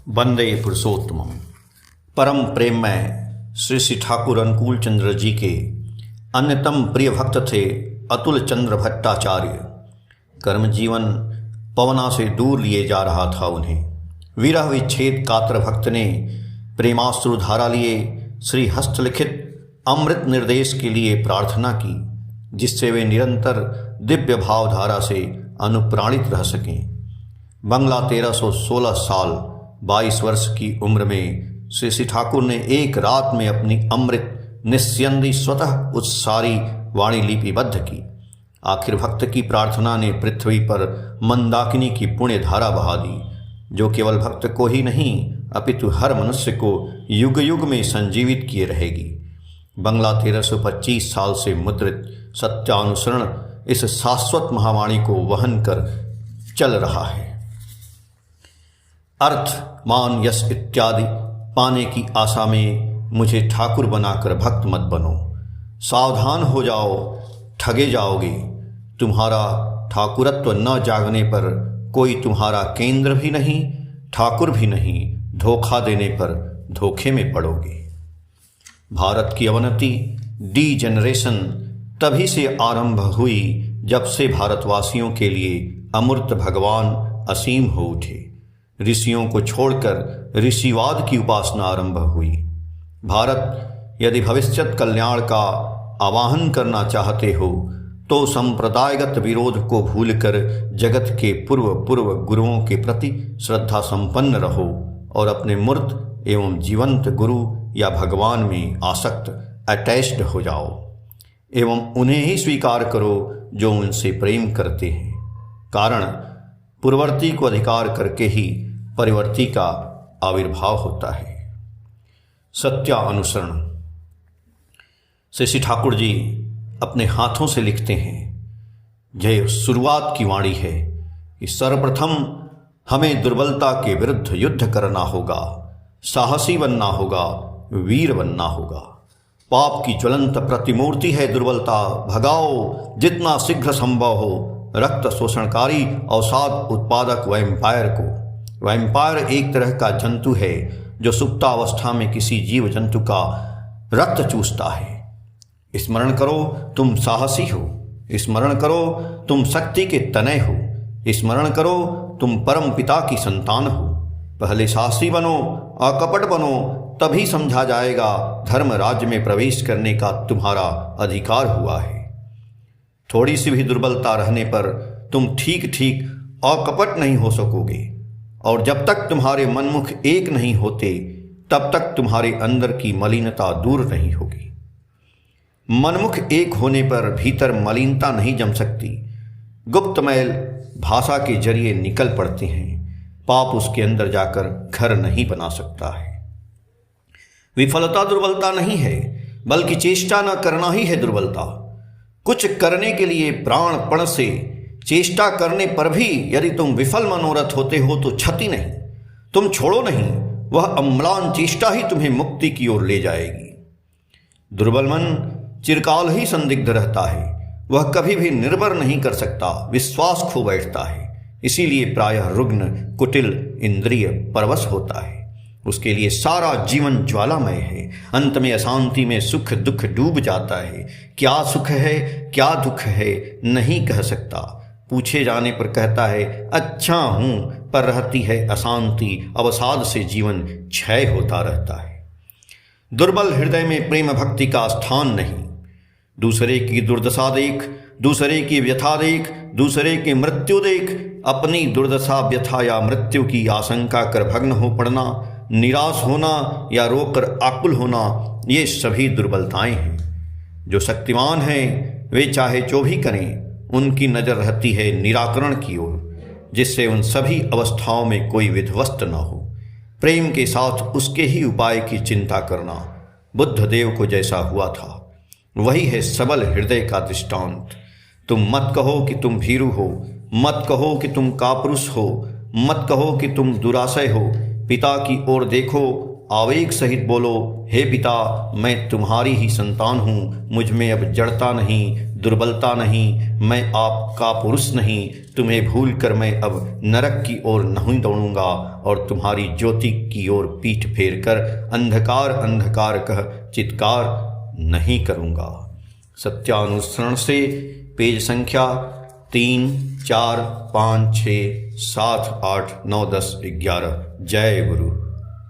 वंदे पुरुषोत्तमम। परम प्रेममय श्री श्री ठाकुर अनुकूल चंद्र जी के अन्यतम प्रिय भक्त थे अतुल चंद्र भट्टाचार्य। कर्म जीवन पवना से दूर लिए जा रहा था उन्हें। विरह विच्छेद कातर भक्त ने प्रेमाश्रु धारा लिए श्री हस्तलिखित अमृत निर्देश के लिए प्रार्थना की, जिससे वे निरंतर दिव्य भावधारा से अनुप्राणित रह सकें। बंगला 1316 साल 22 वर्ष की उम्र में श्री श्री ठाकुर ने एक रात में अपनी अमृत निस्यंदी स्वतः उत्सारी वाणी लिपिबद्ध की। आखिर भक्त की प्रार्थना ने पृथ्वी पर मंदाकिनी की पुण्य धारा बहा दी, जो केवल भक्त को ही नहीं अपितु हर मनुष्य को युग युग में संजीवित किए रहेगी। बंगला 1325 साल से मुद्रित सत्यानुसरण इस शाश्वत महावाणी को वहन कर चल रहा है। अर्थ, मान, यश इत्यादि पाने की आशा में मुझे ठाकुर बनाकर भक्त मत बनो। सावधान हो जाओ, ठगे जाओगे। तुम्हारा ठाकुरत्व न जागने पर कोई तुम्हारा केंद्र भी नहीं, ठाकुर भी नहीं। धोखा देने पर धोखे में पड़ोगे। भारत की अवनति, डीजेनरेशन तभी से आरंभ हुई जब से भारतवासियों के लिए अमूर्त भगवान असीम हो उठे। ऋषियों को छोड़कर ऋषिवाद की उपासना आरंभ हुई। भारत यदि भविष्यत कल्याण का आवाहन करना चाहते हो तो संप्रदायगत विरोध को भूलकर जगत के पूर्व गुरुओं के प्रति श्रद्धा संपन्न रहो और अपने मूर्त एवं जीवंत गुरु या भगवान में आसक्त अटैच्ड हो जाओ एवं उन्हें ही स्वीकार करो जो उनसे प्रेम करते हैं। कारण पूर्ववर्ती को अधिकार करके ही परिवर्ती का आविर्भाव होता है। सत्यानुसरण। श्री ठाकुर जी अपने हाथों से लिखते हैं। यह शुरुआत की वाणी है कि सर्वप्रथम हमें दुर्बलता के विरुद्ध युद्ध करना होगा, साहसी बनना होगा, वीर बनना होगा। पाप की ज्वलंत प्रतिमूर्ति है दुर्बलता। भगाओ जितना शीघ्र संभव हो रक्त शोषणकारी अवसाद उत्पादक वैम्पायर को। वैम्पायर एक तरह का जंतु है जो सुप्तावस्था में किसी जीव जंतु का रक्त चूसता है। स्मरण करो तुम साहसी हो, स्मरण करो तुम शक्ति के तनय हो, स्मरण करो तुम परम पिता की संतान हो। पहले साहसी बनो, अकपट बनो, तभी समझा जाएगा धर्म राज्य में प्रवेश करने का तुम्हारा अधिकार हुआ है। थोड़ी सी भी दुर्बलता रहने पर तुम ठीक ठीक अकपट नहीं हो सकोगे, और जब तक तुम्हारे मनमुख एक नहीं होते तब तक तुम्हारे अंदर की मलिनता दूर नहीं होगी। मनमुख एक होने पर भीतर मलिनता नहीं जम सकती। गुप्त मैल भाषा के जरिए निकल पड़ते हैं। पाप उसके अंदर जाकर घर नहीं बना सकता है। विफलता दुर्बलता नहीं है, बल्कि चेष्टा न करना ही है दुर्बलता। कुछ करने के लिए प्राणपण से चेष्टा करने पर भी यदि तुम विफल मनोरथ होते हो तो क्षति नहीं, तुम छोड़ो नहीं। वह अम्लान चेष्टा ही तुम्हें मुक्ति की ओर ले जाएगी। दुर्बल मन चिरकाल ही संदिग्ध रहता है। वह कभी भी निर्भर नहीं कर सकता, विश्वास खो बैठता है। इसीलिए प्रायः रुग्ण, कुटिल, इंद्रिय परवश होता है। उसके लिए सारा जीवन ज्वालामय है। अंत में अशांति में सुख दुख डूब जाता है। क्या सुख है क्या दुख है नहीं कह सकता। पूछे जाने पर कहता है अच्छा हूं, पर रहती है अशांति। अवसाद से जीवन क्षय होता रहता है। दुर्बल हृदय में प्रेम भक्ति का स्थान नहीं। दूसरे की दुर्दशा देख, दूसरे की व्यथा देख, दूसरे की मृत्यु देख, अपनी दुर्दशा व्यथा या मृत्यु की आशंका कर भग्न हो पड़ना, निराश होना या रोकर आकुल होना, ये सभी दुर्बलताएं हैं। जो शक्तिमान हैं वे चाहे जो भी करें, उनकी नज़र रहती है निराकरण की ओर, जिससे उन सभी अवस्थाओं में कोई विध्वस्त न हो। प्रेम के साथ उसके ही उपाय की चिंता करना बुद्ध देव को जैसा हुआ था, वही है सबल हृदय का दृष्टांत। तुम मत कहो कि तुम भीरू हो, मत कहो कि तुम कापुरुष हो, मत कहो कि तुम दुराशय हो। पिता की ओर देखो, आवेग सहित बोलो, हे पिता, मैं तुम्हारी ही संतान हूँ। मुझ में अब जड़ता नहीं, दुर्बलता नहीं, मैं आपका पुरुष नहीं, तुम्हें भूल कर मैं अब नरक की ओर नहीं दौड़ूंगा और तुम्हारी ज्योति की ओर पीठ फेर कर अंधकार अंधकार कह चित्कार नहीं करूंगा। सत्यानुसरण से पेज संख्या 3, 4, 5, 6, 7, 8, 9, 10, 11। जय गुरु।